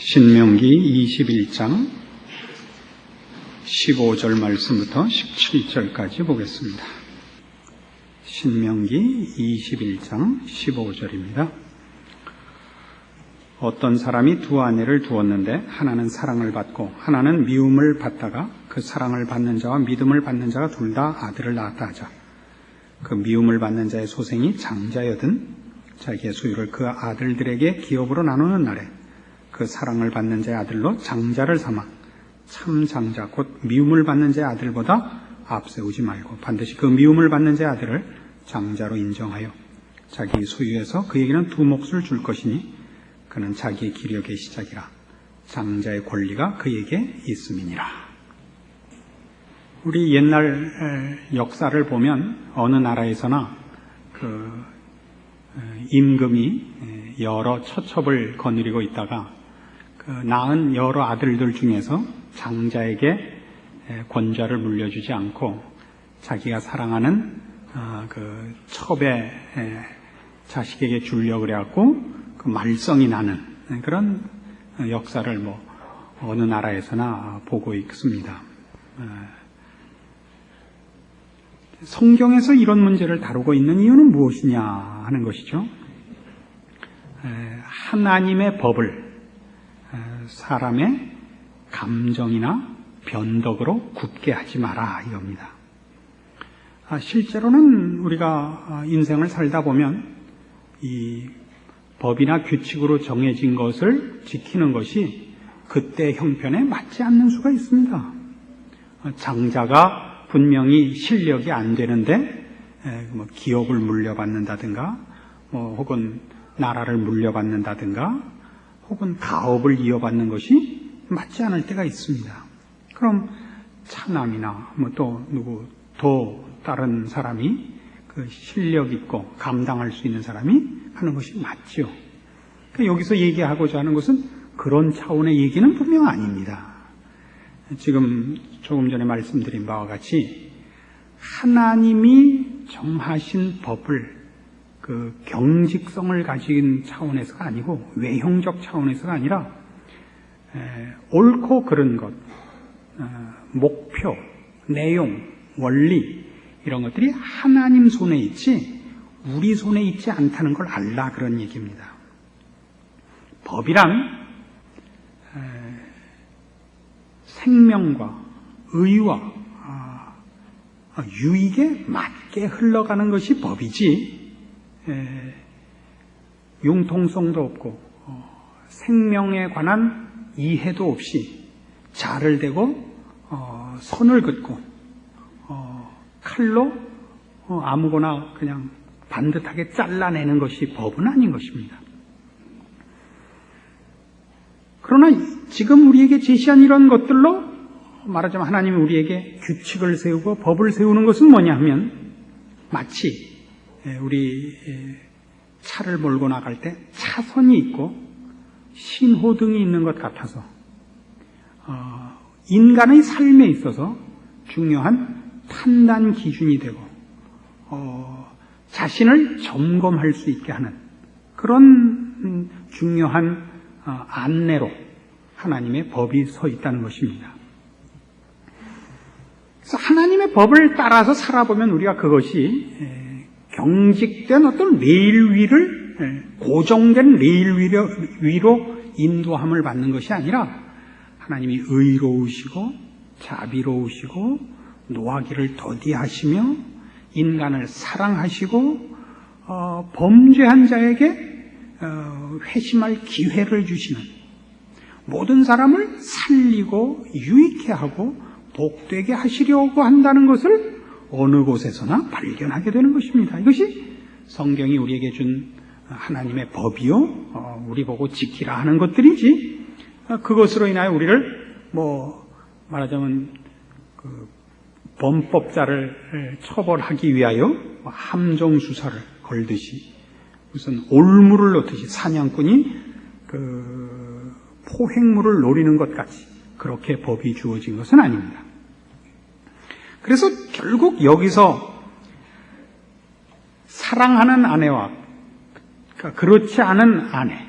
신명기 21장 15절 말씀부터 17절까지 보겠습니다. 신명기 21장 15절입니다. 어떤 사람이 두 아내를 두었는데 하나는 사랑을 받고 하나는 미움을 받다가 그 사랑을 받는 자와 믿음을 받는 자가 둘 다 아들을 낳았다 하자. 그 미움을 받는 자의 소생이 장자여든 자기의 소유를 그 아들들에게 기업으로 나누는 날에 그 사랑을 받는 자의 아들로 장자를 삼아 참 장자 곧 미움을 받는 자의 아들보다 앞세우지 말고 반드시 그 미움을 받는 자의 아들을 장자로 인정하여 자기 소유에서 그에게는 두 몫을 줄 것이니 그는 자기의 기력의 시작이라 장자의 권리가 그에게 있음이니라. 우리 옛날 역사를 보면 어느 나라에서나 그 임금이 여러 처첩을 거느리고 있다가 그 낳은 여러 아들들 중에서 장자에게 권좌를 물려주지 않고 자기가 사랑하는 그 첩의 자식에게 주려고 그래갖고 그 말썽이 나는 그런 역사를 어느 나라에서나 보고 있습니다. 성경에서 이런 문제를 다루고 있는 이유는 무엇이냐 하는 것이죠. 하나님의 법을 사람의 감정이나 변덕으로 굳게 하지 마라 이겁니다. 실제로는 우리가 인생을 살다 보면 이 법이나 규칙으로 정해진 것을 지키는 것이 그때 형편에 맞지 않는 수가 있습니다. 장자가 분명히 실력이 안 되는데 기업을 물려받는다든가 혹은 나라를 물려받는다든가 혹은 가업을 이어받는 것이 맞지 않을 때가 있습니다. 그럼 차남이나 또 다른 사람이 그 실력 있고 감당할 수 있는 사람이 하는 것이 맞죠. 그러니까 여기서 얘기하고자 하는 것은 그런 차원의 얘기는 분명 아닙니다. 지금 조금 전에 말씀드린 바와 같이 하나님이 정하신 법을 그 경직성을 가진 차원에서가 아니고 외형적 차원에서가 아니라 옳고 그른 것, 목표, 내용, 원리 이런 것들이 하나님 손에 있지 우리 손에 있지 않다는 걸 알라 그런 얘기입니다. 법이란 생명과 의와 유익에 맞게 흘러가는 것이 법이지 융통성도 없고 생명에 관한 이해도 없이 자를 대고 선을 긋고 칼로 아무거나 그냥 반듯하게 잘라내는 것이 법은 아닌 것입니다. 그러나 지금 우리에게 제시한 이런 것들로 말하자면 하나님이 우리에게 규칙을 세우고 법을 세우는 것은 뭐냐 하면 마치 우리 차를 몰고 나갈 때 차선이 있고 신호등이 있는 것 같아서 인간의 삶에 있어서 중요한 판단 기준이 되고 자신을 점검할 수 있게 하는 그런 중요한 안내로 하나님의 법이 서 있다는 것입니다. 그래서 하나님의 법을 따라서 살아보면 우리가 그것이 경직된 어떤 레일 위를 고정된 레일 위로 인도함을 받는 것이 아니라 하나님이 의로우시고 자비로우시고 노하기를 더디하시며 인간을 사랑하시고 범죄한 자에게 회심할 기회를 주시는 모든 사람을 살리고 유익해 하고 복되게 하시려고 한다는 것을 어느 곳에서나 발견하게 되는 것입니다. 이것이 성경이 우리에게 준 하나님의 법이요 우리 보고 지키라 하는 것들이지 그것으로 인하여 우리를 말하자면 그 범법자를 처벌하기 위하여 함정수사를 걸듯이 무슨 올무를 놓듯이 사냥꾼이 그 포획물을 노리는 것 같이 그렇게 법이 주어진 것은 아닙니다. 그래서 결국 여기서 사랑하는 아내와 그렇지 않은 아내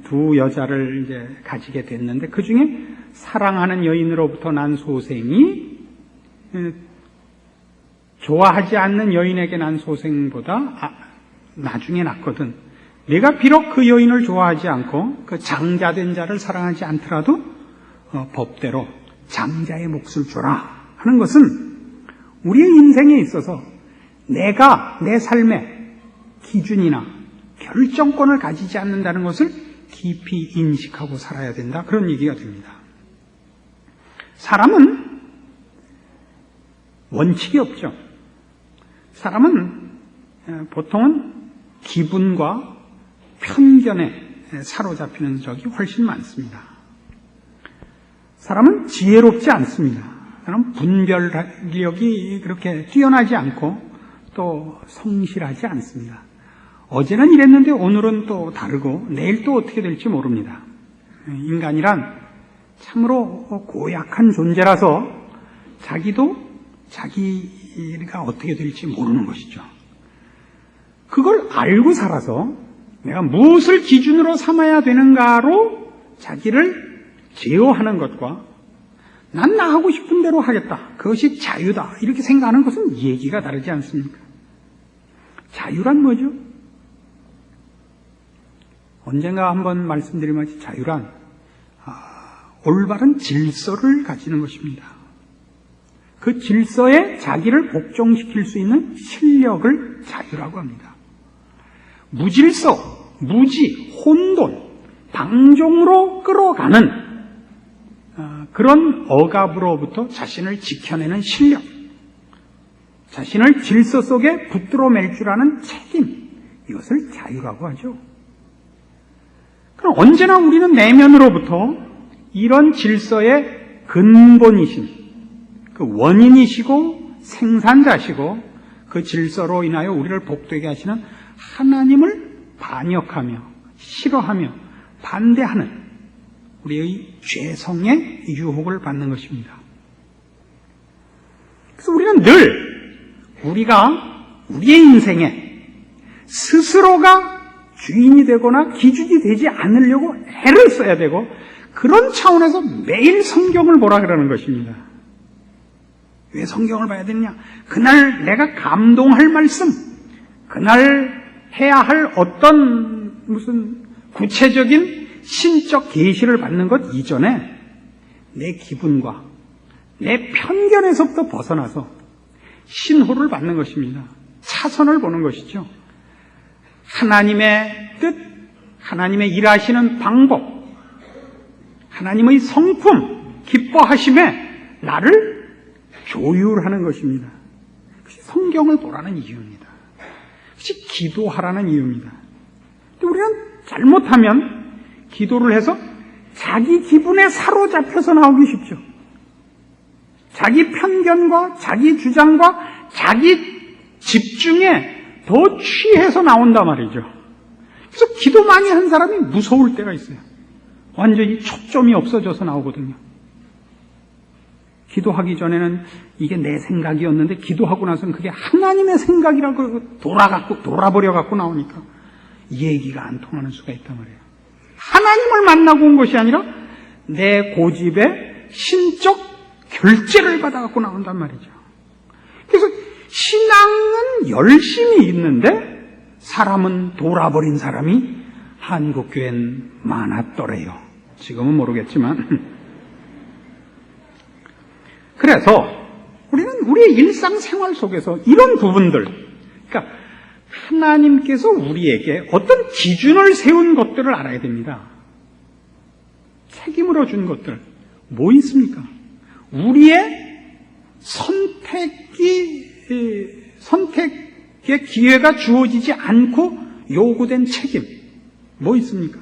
두 여자를 이제 가지게 됐는데 그 중에 사랑하는 여인으로부터 난 소생이 좋아하지 않는 여인에게 난 소생보다 나중에 낫거든. 내가 비록 그 여인을 좋아하지 않고 그 장자된 자를 사랑하지 않더라도 법대로 장자의 몫을 줘라 하는 것은 우리의 인생에 있어서 내가 내 삶의 기준이나 결정권을 가지지 않는다는 것을 깊이 인식하고 살아야 된다. 그런 얘기가 됩니다. 사람은 원칙이 없죠. 사람은 보통은 기분과 편견에 사로잡히는 적이 훨씬 많습니다. 사람은 지혜롭지 않습니다. 사람은 분별력이 그렇게 뛰어나지 않고 또 성실하지 않습니다. 어제는 이랬는데 오늘은 또 다르고 내일 또 어떻게 될지 모릅니다. 인간이란 참으로 고약한 존재라서 자기도 자기가 어떻게 될지 모르는 것이죠. 그걸 알고 살아서 내가 무엇을 기준으로 삼아야 되는가로 자기를 제어하는 것과 난 나 하고 싶은 대로 하겠다. 그것이 자유다. 이렇게 생각하는 것은 얘기가 다르지 않습니까? 자유란 뭐죠? 언젠가 한번 말씀드리면 자유란 올바른 질서를 가지는 것입니다. 그 질서에 자기를 복종시킬 수 있는 실력을 자유라고 합니다. 무질서, 무지, 혼돈, 방종으로 끌어가는 그런 억압으로부터 자신을 지켜내는 실력, 자신을 질서 속에 붙들어 맬 줄 아는 책임, 이것을 자유라고 하죠. 그럼 언제나 우리는 내면으로부터 이런 질서의 근본이신, 그 원인이시고 생산자시고 그 질서로 인하여 우리를 복되게 하시는 하나님을 반역하며 싫어하며 반대하는 우리의 죄성의 유혹을 받는 것입니다. 그래서 우리는 늘 우리의 인생에 스스로가 주인이 되거나 기준이 되지 않으려고 애를 써야 되고 그런 차원에서 매일 성경을 보라 그러는 것입니다. 왜 성경을 봐야 되느냐? 그날 내가 감동할 말씀, 그날 해야 할 어떤 무슨 구체적인 신적 계시를 받는 것 이전에 내 기분과 내 편견에서부터 벗어나서 신호를 받는 것입니다. 차선을 보는 것이죠. 하나님의 뜻, 하나님의 일하시는 방법, 하나님의 성품, 기뻐하심에 나를 조율하는 것입니다. 그것이 성경을 보라는 이유입니다. 그것이 기도하라는 이유입니다. 우리는 잘못하면 기도를 해서 자기 기분에 사로잡혀서 나오기 쉽죠. 자기 편견과 자기 주장과 자기 집중에 더 취해서 나온단 말이죠. 그래서 기도 많이 한 사람이 무서울 때가 있어요. 완전히 초점이 없어져서 나오거든요. 기도하기 전에는 이게 내 생각이었는데 기도하고 나서는 그게 하나님의 생각이라고 돌아버려갖고 나오니까 얘기가 안 통하는 수가 있단 말이에요. 하나님을 만나고 온 것이 아니라 내 고집에 신적 결제를 받아갖고 나온단 말이죠. 그래서 신앙은 열심히 있는데 사람은 돌아버린 사람이 한국교회는 많았더래요. 지금은 모르겠지만. 그래서 우리는 우리의 일상생활 속에서 이런 부분들, 그러니까 하나님께서 우리에게 어떤 기준을 세운 것들을 알아야 됩니다. 책임으로 준 것들, 뭐 있습니까? 우리의 선택의 기회가 주어지지 않고 요구된 책임, 뭐 있습니까?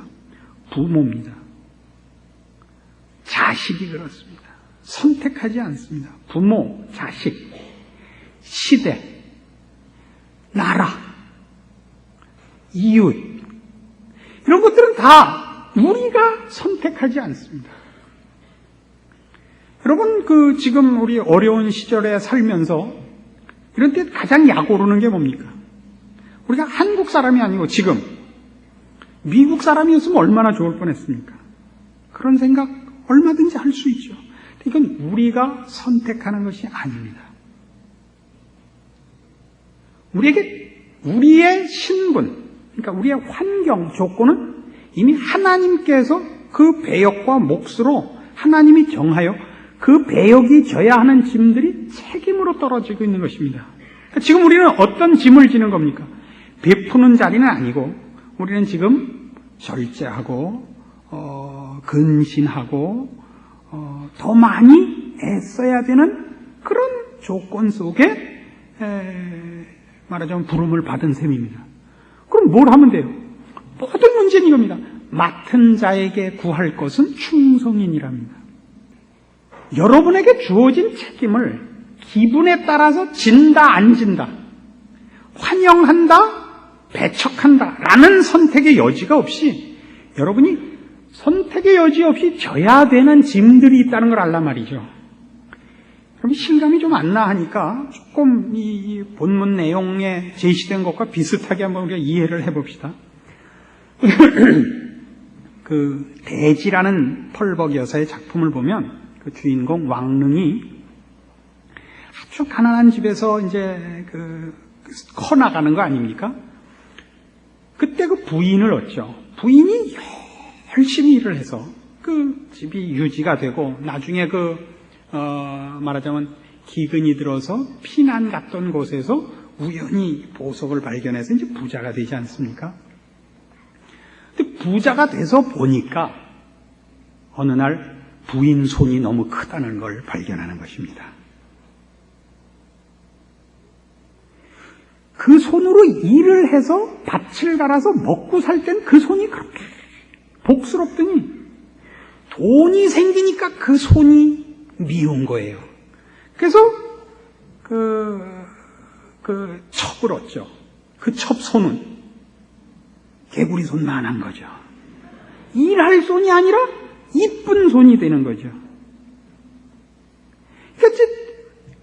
부모입니다. 자식이 그렇습니다. 선택하지 않습니다. 부모, 자식, 시대, 나라, 이웃, 이런 것들은 다 우리가 선택하지 않습니다. 여러분, 지금 우리 어려운 시절에 살면서 이런 때 가장 약 오르는 게 뭡니까? 우리가 한국 사람이 아니고 지금 미국 사람이었으면 얼마나 좋을 뻔했습니까? 그런 생각 얼마든지 할 수 있죠. 이건 우리가 선택하는 것이 아닙니다. 우리에게 우리의 신분, 그러니까 우리의 환경, 조건은 이미 하나님께서 그 배역과 몫으로 하나님이 정하여 그 배역이 져야 하는 짐들이 책임으로 떨어지고 있는 것입니다. 그러니까 지금 우리는 어떤 짐을 지는 겁니까? 베푸는 자리는 아니고 우리는 지금 절제하고 근신하고 더 많이 애써야 되는 그런 조건 속에 말하자면 부름을 받은 셈입니다. 그럼 뭘 하면 돼요? 모든 문제는 이겁니다. 맡은 자에게 구할 것은 충성이니랍니다. 여러분에게 주어진 책임을 기분에 따라서 진다 안 진다, 환영한다 배척한다 라는 선택의 여지가 없이 여러분이 선택의 여지 없이 져야 되는 짐들이 있다는 걸 알란 말이죠. 그럼 실감이 좀 안 나 하니까 조금 이 본문 내용에 제시된 것과 비슷하게 한번 우리가 이해를 해봅시다. 그 대지라는 펄벅 여사의 작품을 보면 그 주인공 왕릉이 아주 가난한 집에서 이제 커 나가는 거 아닙니까? 그때 그 부인을 얻죠. 부인이 열심히 일을 해서 그 집이 유지가 되고 나중에 말하자면 기근이 들어서 피난 갔던 곳에서 우연히 보석을 발견해서 이제 부자가 되지 않습니까? 근데 부자가 돼서 보니까 어느 날 부인 손이 너무 크다는 걸 발견하는 것입니다. 그 손으로 일을 해서 밭을 갈아서 먹고 살 땐 그 손이 그렇게 복스럽더니 돈이 생기니까 그 손이 미운 거예요. 그래서 첩을 얻죠. 그 첩손은 개구리 손만한 거죠. 일할 손이 아니라 이쁜 손이 되는 거죠. 그러니까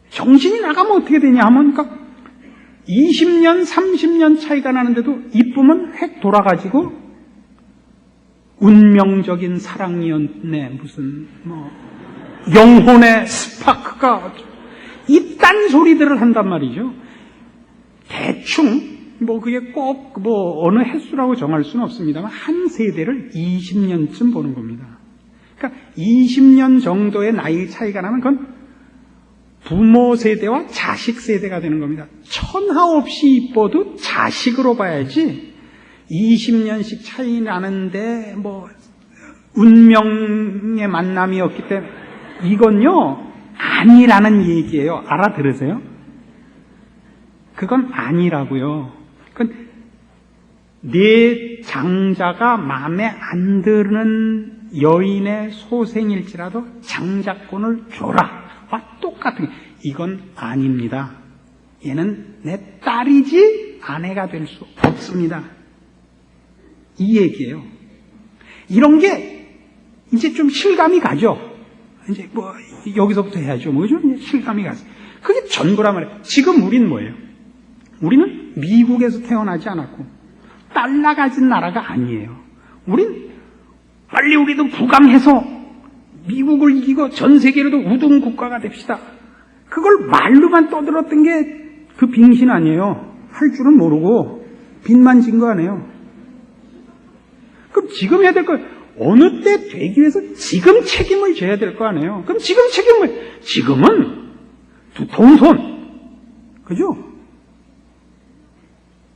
정신이 나가면 어떻게 되냐 하면 20년, 30년 차이가 나는데도 이쁨은 획 돌아가지고 운명적인 사랑이었네, 무슨 영혼의 스파크가 이딴 소리들을 한단 말이죠. 대충 그게 꼭 어느 횟수라고 정할 수는 없습니다만 한 세대를 20년쯤 보는 겁니다. 그러니까 20년 정도의 나이 차이가 나면 그건 부모 세대와 자식 세대가 되는 겁니다. 천하 없이 이뻐도 자식으로 봐야지 20년씩 차이 나는데 운명의 만남이었기 때문에 이건요 아니라는 얘기예요. 알아들으세요? 그건 아니라고요. 그건 내 장자가 마음에 안 드는 여인의 소생일지라도 장자권을 줘라와 똑같은 이건 아닙니다. 얘는 내 딸이지 아내가 될 수 없습니다. 이 얘기예요. 이런 게 이제 좀 실감이 가죠. 이제 여기서부터 해야죠. 뭐죠? 실감이 가죠. 그게 전부란 말이에요. 지금 우린 뭐예요? 우리는 미국에서 태어나지 않았고 달러 가진 나라가 아니에요. 우린 빨리 우리도 부강해서 미국을 이기고 전 세계로도 우등 국가가 됩시다. 그걸 말로만 떠들었던 게 그 빙신 아니에요. 할 줄은 모르고 빚만 진 거 아니에요. 그럼 지금 해야 될 거 어느 때 되기 위해서 지금 책임을 져야 될 거 아니에요. 그럼 지금 지금은 두터운 손, 그죠?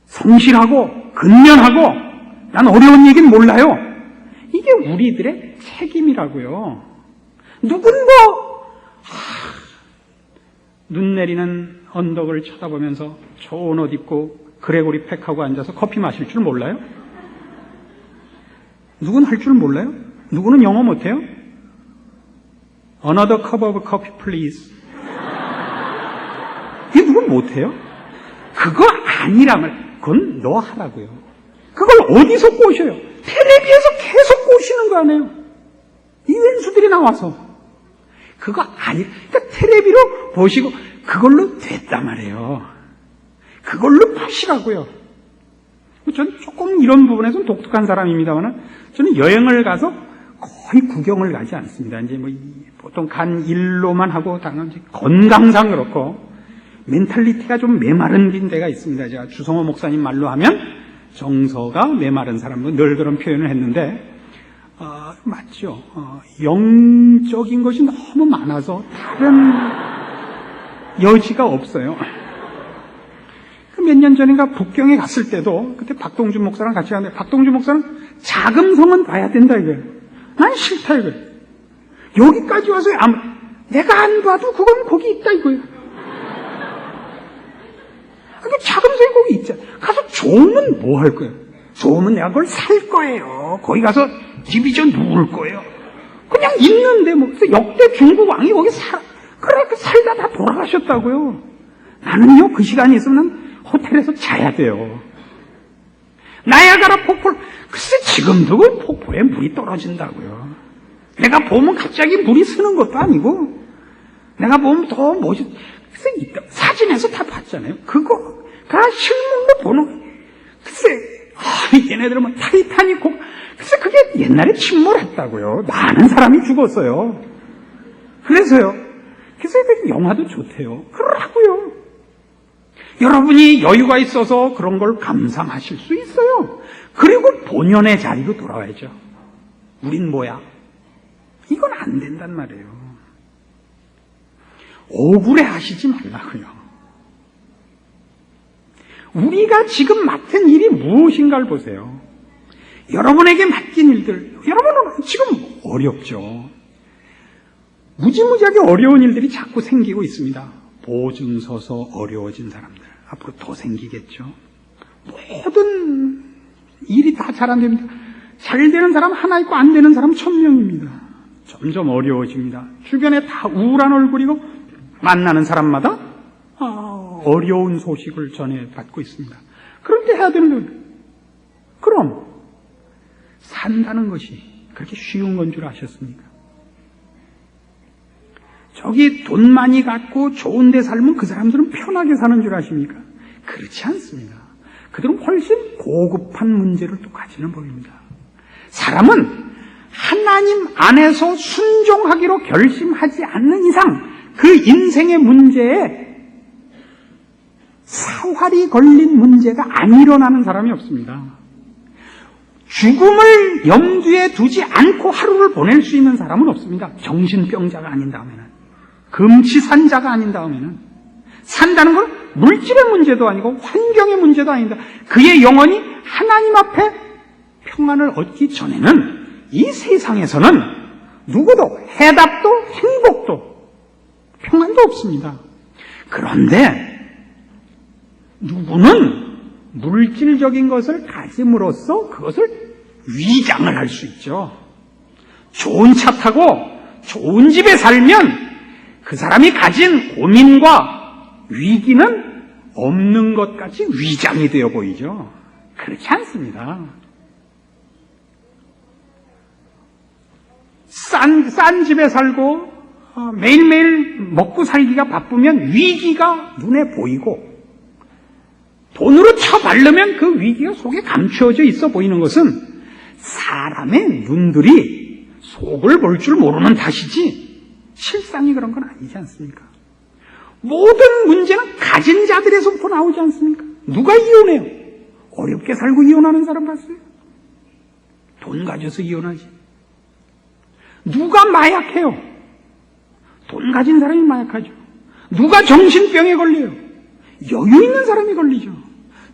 성실하고 근면하고 난 어려운 얘기는 몰라요. 이게 우리들의 책임이라고요. 누군 눈 내리는 언덕을 쳐다보면서 좋은 옷 입고 그레고리 팩하고 앉아서 커피 마실 줄 몰라요? 누군 할 줄 몰라요? 누구는 영어 못해요? Another cup of coffee, please. 이게 누군 못해요? 그거 아니라면 그건 너 하라고요. 그걸 어디서 꼬셔요? 텔레비에서 계속 꼬시는 거 아니에요? 이 왼수들이 나와서. 그거 그러니까 텔레비로 보시고 그걸로 됐단 말이에요. 그걸로 푸시라고요. 저는 조금 이런 부분에서는 독특한 사람입니다만 저는 여행을 가서 거의 구경을 가지 않습니다. 이제 보통 간 일로만 하고 당연히 건강상 그렇고 멘탈리티가 좀 메마른 데가 있습니다. 제가 주성호 목사님 말로 하면 정서가 메마른 사람은 늘 그런 표현을 했는데 맞죠. 영적인 것이 너무 많아서 다른 여지가 없어요. 몇 년 전인가 북경에 갔을 때도 그때 박동준 목사랑 같이 갔는데 박동준 목사는 자금성은 봐야 된다 이거예요. 난 싫다 이거예요. 여기까지 와서 내가 안 봐도 그건 거기 있다 이거예요. 자금성이 거기 있잖아. 가서 좋으면 뭐 할 거예요? 좋으면 내가 그걸 살 거예요. 거기 가서 디비전 누울 거예요. 그냥 있는데 그래서 역대 중국 왕이 거기 살다 다 돌아가셨다고요. 나는요 그 시간이 있으면 호텔에서 자야 돼요. 나야가라 폭포, 글쎄 지금도 그 폭포에 물이 떨어진다고요. 내가 보면 갑자기 물이 쓰는 것도 아니고 내가 보면 더 글쎄 사진에서 다 봤잖아요. 그거가 실물로 보는 글쎄 얘네들은 뭐 타이타닉 글쎄 그게 옛날에 침몰했다고요. 많은 사람이 죽었어요. 그래서요. 그래서 영화도 좋대요. 그러라고요. 여러분이 여유가 있어서 그런 걸 감상하실 수 있어요. 그리고 본연의 자리로 돌아와야죠. 우린 뭐야? 이건 안 된단 말이에요. 억울해 하시지 말라고요. 우리가 지금 맡은 일이 무엇인가를 보세요. 여러분에게 맡긴 일들, 여러분은 지금 어렵죠. 무지무지하게 어려운 일들이 자꾸 생기고 있습니다. 보증 서서 어려워진 사람들 앞으로 더 생기겠죠. 모든 일이 다 잘 안 됩니다. 잘 되는 사람 하나 있고 안 되는 사람 1000명입니다. 점점 어려워집니다. 주변에 다 우울한 얼굴이고 만나는 사람마다 어려운 소식을 전해받고 있습니다. 그런데 해야 되는 거예요. 그럼 산다는 것이 그렇게 쉬운 건 줄 아셨습니까? 저기 돈 많이 갖고 좋은 데 살면 그 사람들은 편하게 사는 줄 아십니까? 그렇지 않습니다. 그들은 훨씬 고급한 문제를 또 가지는 법입니다. 사람은 하나님 안에서 순종하기로 결심하지 않는 이상 그 인생의 문제에 사활이 걸린 문제가 안 일어나는 사람이 없습니다. 죽음을 염두에 두지 않고 하루를 보낼 수 있는 사람은 없습니다. 정신병자가 아닌 다음에는. 금치산자가 아닌 다음에는. 산다는 건 물질의 문제도 아니고 환경의 문제도 아닙니다. 그의 영혼이 하나님 앞에 평안을 얻기 전에는 이 세상에서는 누구도 해답도 행복도 평안도 없습니다. 그런데 누구는 물질적인 것을 가짐으로써 그것을 위장을 할 수 있죠. 좋은 차 타고 좋은 집에 살면 그 사람이 가진 고민과 위기는 없는 것 같이 위장이 되어 보이죠. 그렇지 않습니다. 싼 집에 살고 매일매일 먹고 살기가 바쁘면 위기가 눈에 보이고 돈으로 쳐바르면 그 위기가 속에 감추어져 있어 보이는 것은 사람의 눈들이 속을 볼 줄 모르는 탓이지 실상이 그런 건 아니지 않습니까? 모든 문제는 가진 자들에서부터 나오지 않습니까? 누가 이혼해요? 어렵게 살고 이혼하는 사람 봤어요? 돈 가져서 이혼하지. 누가 마약해요? 돈 가진 사람이 마약하죠. 누가 정신병에 걸려요? 여유 있는 사람이 걸리죠.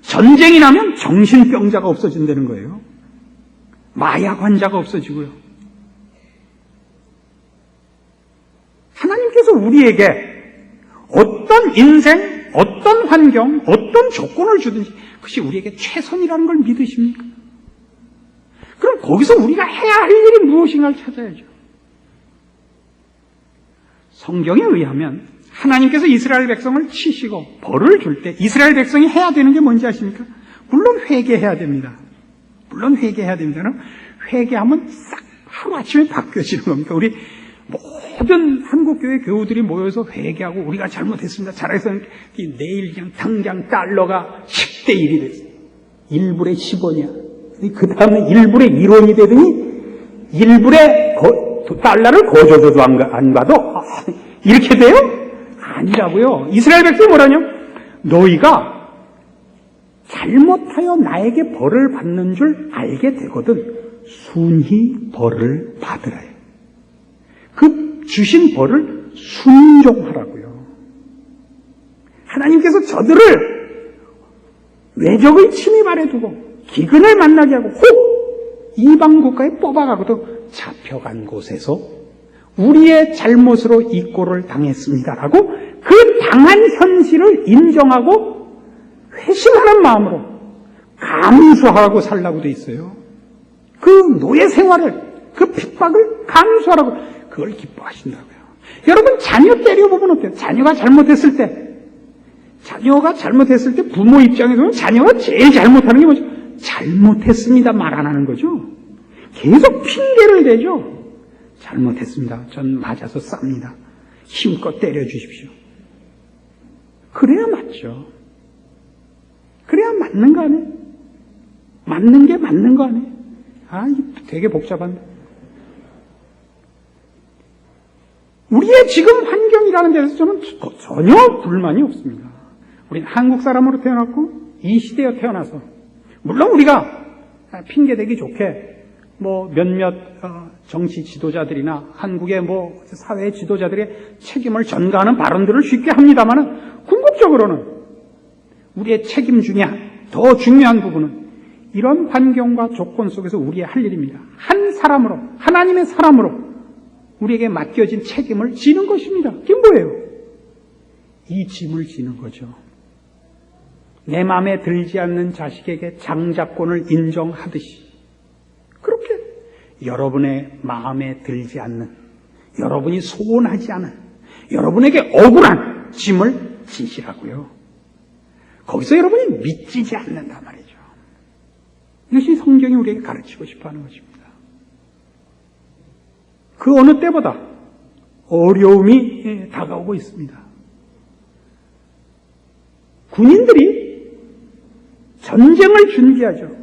전쟁이 나면 정신병자가 없어진다는 거예요. 마약 환자가 없어지고요. 하나님께서 우리에게 어떤 인생, 어떤 환경, 어떤 조건을 주든지 그것이 우리에게 최선이라는 걸 믿으십니까? 그럼 거기서 우리가 해야 할 일이 무엇인가를 찾아야죠. 성경에 의하면 하나님께서 이스라엘 백성을 치시고 벌을 줄 때 이스라엘 백성이 해야 되는 게 뭔지 아십니까? 물론 회개해야 됩니다. 물론 회개해야 됩니다. 회개하면 싹 하루아침에 바뀌어지는 겁니다. 우리 모든 한국교회 교우들이 모여서 회개하고 우리가 잘못했습니다. 잘해서 내일 그냥 당장 달러가 10대 1이 됐어요. 1불에 10원이야. 그 다음에 1불에 1원이 되더니 1불에 달러를 거저줘도 안 가도 이렇게 돼요? 아니라고요. 이스라엘 백성이 뭐라냐? 너희가 잘못하여 나에게 벌을 받는 줄 알게 되거든 순히 벌을 받으라. 그 주신 벌을 순종하라고요. 하나님께서 저들을 외적의 침입 아래 두고 기근을 만나게 하고 혹 이방 국가에 뽑아가고도 잡혀간 곳에서 우리의 잘못으로 이 꼴을 당했습니다라고 그 당한 현실을 인정하고 회심하는 마음으로 감수하고 살라고 돼 있어요. 그 노예 생활을, 그 핍박을 감수하라고 그걸 기뻐하신다고요. 여러분 자녀 때려보면 어때요? 자녀가 잘못했을 때 부모 입장에서는 자녀가 제일 잘못하는 게 뭐죠? 잘못했습니다 말 안 하는 거죠. 계속 핑계를 대죠. 잘못했습니다. 전 맞아서 쌉니다. 힘껏 때려주십시오. 그래야 맞죠. 그래야 맞는 거 아니에요? 맞는 게 맞는 거 아니에요? 되게 복잡한데. 우리의 지금 환경이라는 데서 저는 전혀 불만이 없습니다. 우리는 한국 사람으로 태어났고 이 시대에 태어나서 물론 우리가 핑계대기 좋게 몇몇 정치 지도자들이나 한국의 사회 지도자들의 책임을 전가하는 발언들을 쉽게 합니다만은 궁극적으로는 우리의 책임 중에 더 중요한 부분은 이런 환경과 조건 속에서 우리의 할 일입니다. 한 사람으로, 하나님의 사람으로 우리에게 맡겨진 책임을 지는 것입니다. 그게 뭐예요? 이 짐을 지는 거죠. 내 마음에 들지 않는 자식에게 장자권을 인정하듯이 그렇게 여러분의 마음에 들지 않는, 여러분이 소원하지 않은, 여러분에게 억울한 짐을 지시라고요. 거기서 여러분이 믿지지 않는단 말이죠. 이것이 성경이 우리에게 가르치고 싶어하는 것입니다. 그 어느 때보다 어려움이 다가오고 있습니다. 군인들이 전쟁을 준비하죠.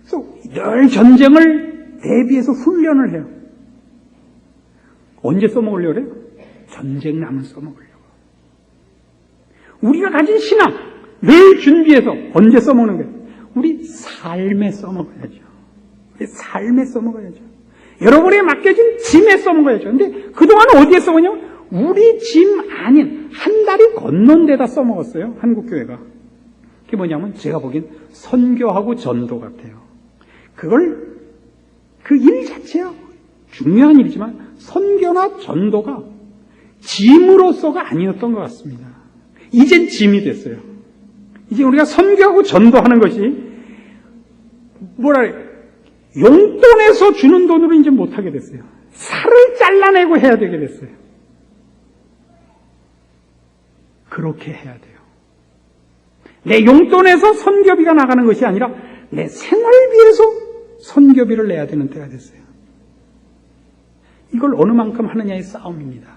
그래서 늘 전쟁을 대비해서 훈련을 해요. 언제 써먹으려고 그래요? 전쟁 나면 써먹으려고. 우리가 가진 신앙 늘 준비해서 언제 써먹는 거예요? 우리 삶에 써먹어야죠. 우리 삶에 써먹어야죠. 여러분이 맡겨진 짐에 써먹어야죠. 근데 그동안 어디에 써먹냐면 우리 짐 아닌 한 다리 건넌 데다 써먹었어요. 한국교회가. 그게 뭐냐면 제가 보기엔 선교하고 전도 같아요. 그 일 자체야 중요한 일이지만 선교나 전도가 짐으로서가 아니었던 것 같습니다. 이젠 짐이 됐어요. 이제 우리가 선교하고 전도하는 것이 용돈에서 주는 돈으로 이제 못하게 됐어요. 살을 잘라내고 해야 되게 됐어요. 그렇게 해야 돼요. 내 용돈에서 선교비가 나가는 것이 아니라 내 생활비에서 선교비를 내야 되는 때가 됐어요. 이걸 어느 만큼 하느냐의 싸움입니다.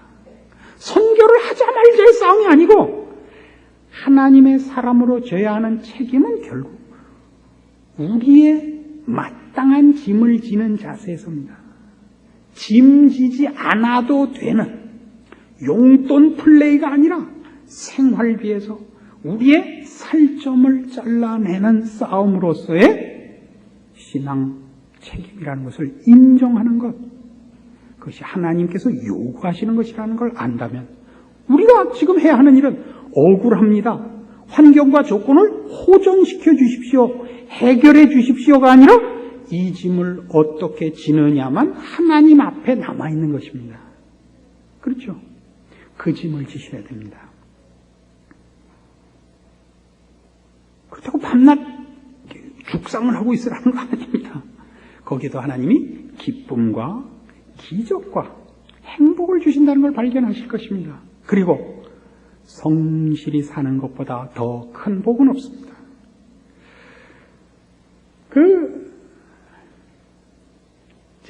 선교를 하자 말자의 싸움이 아니고 하나님의 사람으로 져야 하는 책임은 결국 우리의 마땅한 짐을 지는 자세에서입니다. 짐지지 않아도 되는 용돈 플레이가 아니라 생활비에서 우리의 살점을 잘라내는 싸움으로서의 신앙 책임이라는 것을 인정하는 것, 그것이 하나님께서 요구하시는 것이라는 걸 안다면 우리가 지금 해야 하는 일은 억울합니다. 환경과 조건을 호전시켜 주십시오. 해결해 주십시오가 아니라 이 짐을 어떻게 지느냐만 하나님 앞에 남아있는 것입니다. 그렇죠? 그 짐을 지셔야 됩니다. 그렇다고 밤낮 죽상을 하고 있으라는 거 아닙니다. 거기도 하나님이 기쁨과 기적과 행복을 주신다는 걸 발견하실 것입니다. 그리고 성실히 사는 것보다 더 큰 복은 없습니다.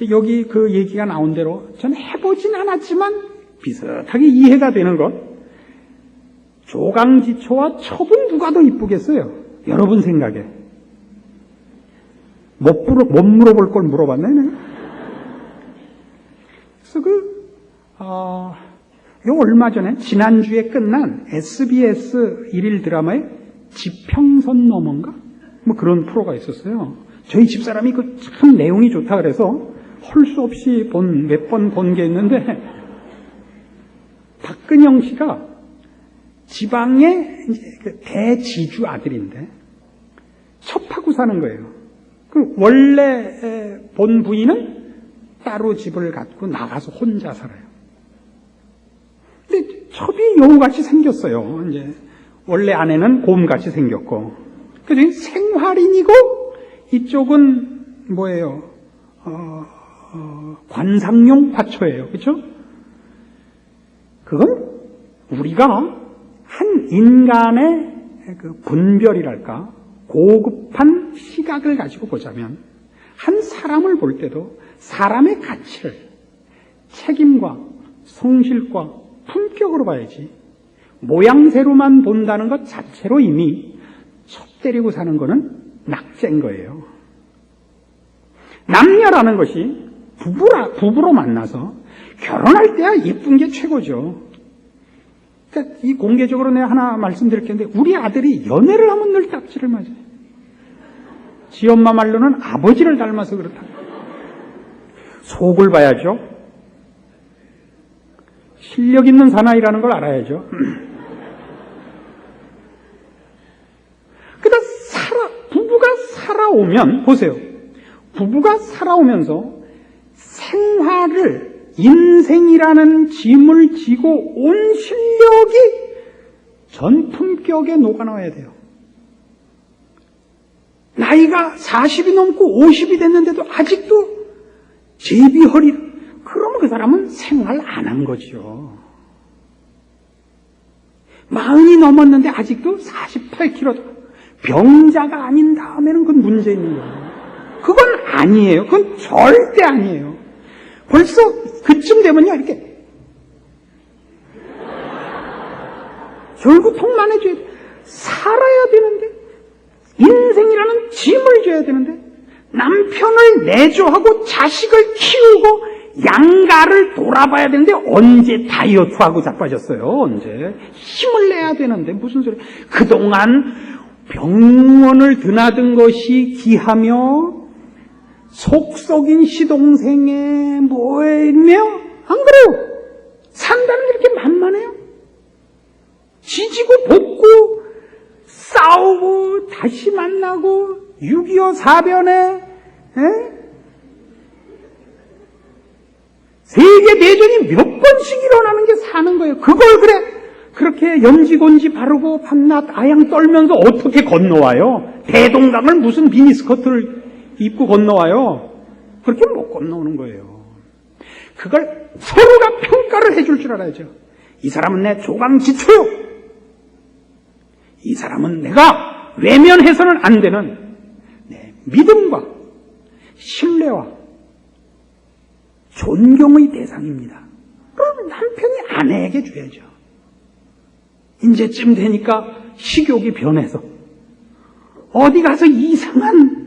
여기 그 얘기가 나온 대로 저는 해보진 않았지만 비슷하게 이해가 되는 것, 조강지초와 첩은 누가 더 이쁘겠어요? 여러분 생각에. 못 물어볼 걸 물어봤네. 내가. 그래서 요 얼마 전에 지난주에 끝난 SBS 일일 드라마에 지평선 너머인가? 뭐 그런 프로가 있었어요. 저희 집사람이 그 참 내용이 좋다 그래서 헐 수 없이 몇 번 본 게 있는데, 박근영 씨가 지방의 그 대지주 아들인데 첩하고 사는 거예요. 그 원래 본 부인은 따로 집을 갖고 나가서 혼자 살아요. 근데 첩이 여우같이 생겼어요. 이제 원래 아내는 곰같이 생겼고, 그중에 생활인이고 이쪽은 뭐예요? 관상용 화초예요. 그렇죠? 그건 우리가 한 인간의 그 분별이랄까, 고급한 시각을 가지고 보자면 한 사람을 볼 때도 사람의 가치를 책임과 성실과 품격으로 봐야지, 모양새로만 본다는 것 자체로 이미 첩 때리고 사는 거는 낙제인 거예요. 남녀라는 것이 부부로 만나서 결혼할 때야 예쁜 게 최고죠. 그러니까 이 공개적으로 내가 하나 말씀드릴 게 있는데, 우리 아들이 연애를 하면 늘 딱지를 맞아요. 지 엄마 말로는 아버지를 닮아서 그렇다. 속을 봐야죠. 실력 있는 사나이라는 걸 알아야죠. 그러다 부부가 살아오면, 보세요. 부부가 살아오면서 생활을, 인생이라는 짐을 지고 온 실력이 전 품격에 녹아나와야 돼요. 나이가 40이 넘고 50이 됐는데도 아직도 제비허리, 그러면 그 사람은 생활 안 한 거죠. 40이 넘었는데 아직도 48kg, 병자가 아닌 다음에는 그건 문제 있는 거예요. 그건 아니에요. 그건 절대 아니에요. 벌써 그쯤 되면요, 이렇게 절구통만 해줘야 돼. 살아야 되는데, 인생이라는 짐을 져야 되는데, 남편을 내조하고 자식을 키우고 양가를 돌아봐야 되는데, 언제 다이어트하고 자빠졌어요. 언제 힘을 내야 되는데 무슨 소리. 그동안 병원을 드나든 것이 기하며 속 썩인 시동생의 뭐이며, 안 그래요? 산다는 게 이렇게 만만해요? 지지고 볶고 싸우고 다시 만나고 6.25 사변에 세계대전이 몇 번씩 일어나는 게 사는 거예요. 그걸 그렇게 염지곤지 바르고 밤낮 아양 떨면서 어떻게 건너와요? 대동강을 무슨 미니스커트를 입고 건너와요? 그렇게 못 건너오는 거예요. 그걸 서로가 평가를 해줄 줄 알아야죠. 이 사람은 내 조강지초요. 이 사람은 내가 외면해서는 안 되는 내 믿음과 신뢰와 존경의 대상입니다. 그럼 남편이 아내에게 줘야죠. 이제쯤 되니까 식욕이 변해서 어디 가서 이상한,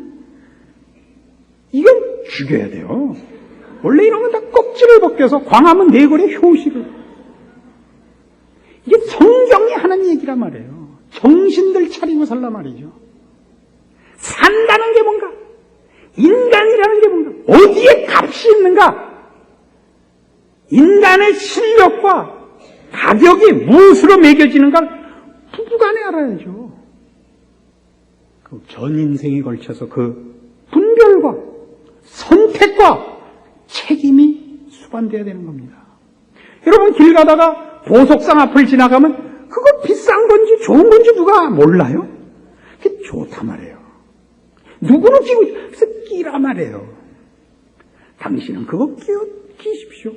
이건 죽여야 돼요. 원래 이런 건 다 껍질을 벗겨서 광화문 네거리 효시를. 이게 성경이 하는 얘기란 말이에요. 정신들 차리고 살란 말이죠. 산다는 게 뭔가, 인간이라는 게 뭔가, 어디에 값이 있는가, 인간의 실력과 가격이 무엇으로 매겨지는가 부부간에 알아야죠. 그 전 인생에 걸쳐서 그 분별과 선택과 책임이 수반돼야 되는 겁니다. 여러분, 길 가다가 보석상 앞을 지나가면 그거 비싼 건지 좋은 건지 누가 몰라요? 그게 좋다 말이에요. 누구는 끼고, 그래서 끼라 말이에요. 당신은 그거 끼십시오.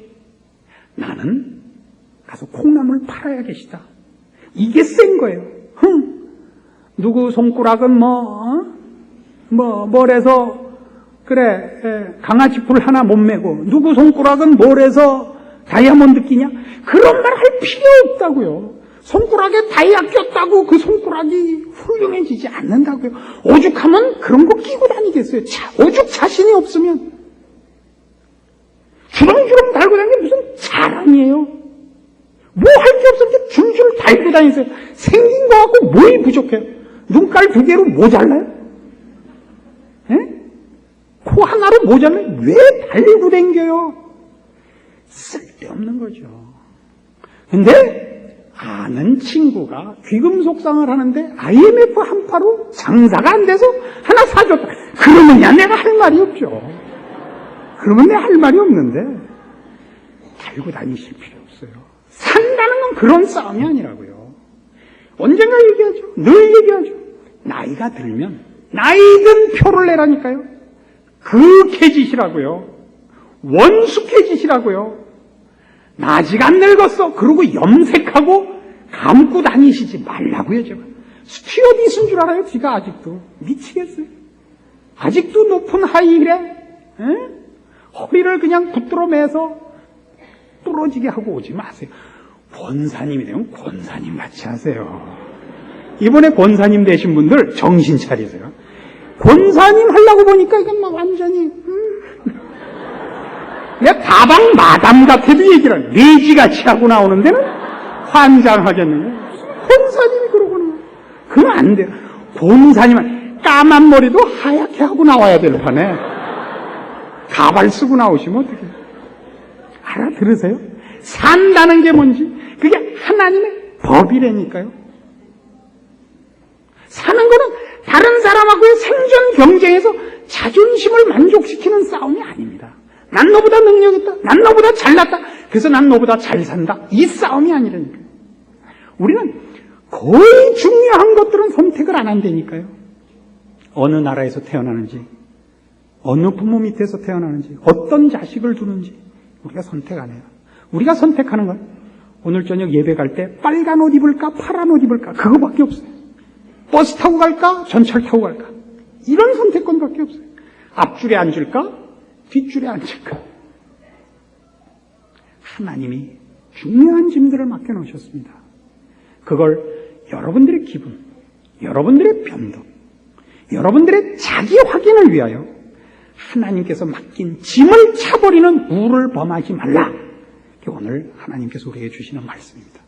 나는 가서 콩나물 팔아야겠다. 이게 센 거예요. 누구 손가락은 뭘해서 그래, 강아지 뿔 하나 못 메고, 누구 손가락은 뭘 해서 다이아몬드 끼냐? 그런 말 할 필요 없다고요. 손가락에 다이아 꼈다고 그 손가락이 훌륭해지지 않는다고요. 오죽하면 그런 거 끼고 다니겠어요. 오죽 자신이 없으면. 주렁주렁 달고 다니는 게 무슨 자랑이에요. 뭐 할 게 없어 이렇게 줄줄 달고 다니세요. 생긴 거 갖고 뭘 부족해요? 눈깔 2개로 모자라요? 예? 코 하나로 모자라요? 왜 달고 다녀요? 쓸데없는 거죠. 근데 아는 친구가 귀금속상을 하는데 IMF 한파로 장사가 안 돼서 하나 사줬다. 그러면야 내가 할 말이 없죠. 그러면 내가 할 말이 없는데 달고 다니실 필요 없어요. 산다는 건 그런 싸움이 아니라고요. 언젠가 얘기하죠. 늘 얘기하죠. 나이가 들면 나이든 표를 내라니까요. 극해지시라고요. 원숙해지시라고요. 나 아직 안 늙었어. 그러고 염색하고 감고 다니시지 말라고요. 제가 스튜어디스인 줄 알아요. 뒤가 아직도 미치겠어요. 아직도 높은 하이힐에 허리를 그냥 붙들어 매서 부러지게 하고 오지 마세요. 권사님이 되면 권사님 같이 하세요. 이번에 권사님 되신 분들 정신 차리세요. 권사님 하려고 보니까 이건 막 완전히 내가 다방 마담 같아도 얘기를 하는 내지같이 하고 나오는 데는 환장하겠는데 권사님이 그러구나. 그건 안 돼요. 권사님은 까만 머리도 하얗게 하고 나와야 될 판에 가발 쓰고 나오시면 어떡해요. 알아들으세요? 산다는 게 뭔지 그게 하나님의 법이라니까요. 사는 거는 다른 사람하고의 생존 경쟁에서 자존심을 만족시키는 싸움이 아닙니다. 난 너보다 능력 있다. 난 너보다 잘났다. 그래서 난 너보다 잘 산다. 이 싸움이 아니라니까요. 우리는 거의 중요한 것들은 선택을 안 한다니까요. 어느 나라에서 태어나는지, 어느 부모 밑에서 태어나는지, 어떤 자식을 두는지 우리가 선택 안 해요. 우리가 선택하는 건 오늘 저녁 예배 갈 때 빨간 옷 입을까 파란 옷 입을까 그거밖에 없어요. 버스 타고 갈까 전철 타고 갈까 이런 선택권밖에 없어요. 앞줄에 앉을까 뒷줄에 앉을까. 하나님이 중요한 짐들을 맡겨놓으셨습니다. 그걸 여러분들의 기분, 여러분들의 변동, 여러분들의 자기 확인을 위하여 하나님께서 맡긴 짐을 차버리는 우를 범하지 말라. 이게 오늘 하나님께서 우리에게 주시는 말씀입니다.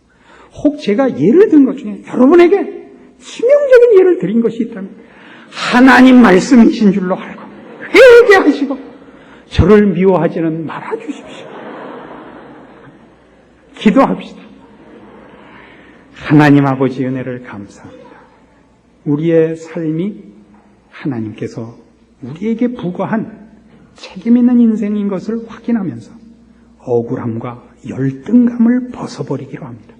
혹 제가 예를 든 것 중에 여러분에게 치명적인 예를 드린 것이 있다면 하나님 말씀이신 줄로 알고 회개하시고 저를 미워하지는 말아주십시오. 기도합시다. 하나님 아버지 은혜를 감사합니다. 우리의 삶이 하나님께서 우리에게 부과한 책임 있는 인생인 것을 확인하면서 억울함과 열등감을 벗어버리기로 합니다.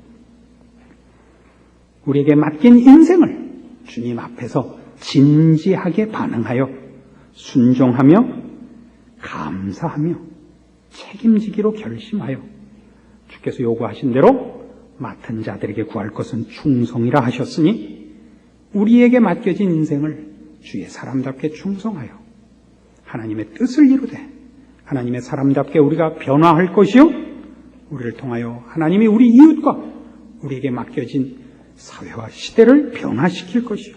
우리에게 맡긴 인생을 주님 앞에서 진지하게 반응하여 순종하며 감사하며 책임지기로 결심하여 주께서 요구하신 대로 맡은 자들에게 구할 것은 충성이라 하셨으니 우리에게 맡겨진 인생을 주의 사람답게 충성하여 하나님의 뜻을 이루되 하나님의 사람답게 우리가 변화할 것이요 우리를 통하여 하나님이 우리 이웃과 우리에게 맡겨진 사회와 시대를 변화시킬 것이요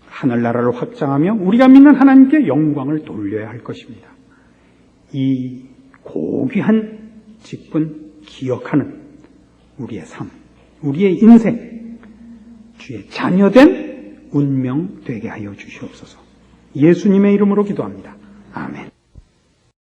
하늘나라를 확장하며 우리가 믿는 하나님께 영광을 돌려야 할 것입니다. 이 고귀한 직분 기억하는 우리의 삶, 우리의 인생, 주의 자녀된 운명 되게 하여 주시옵소서. 예수님의 이름으로 기도합니다. 아멘.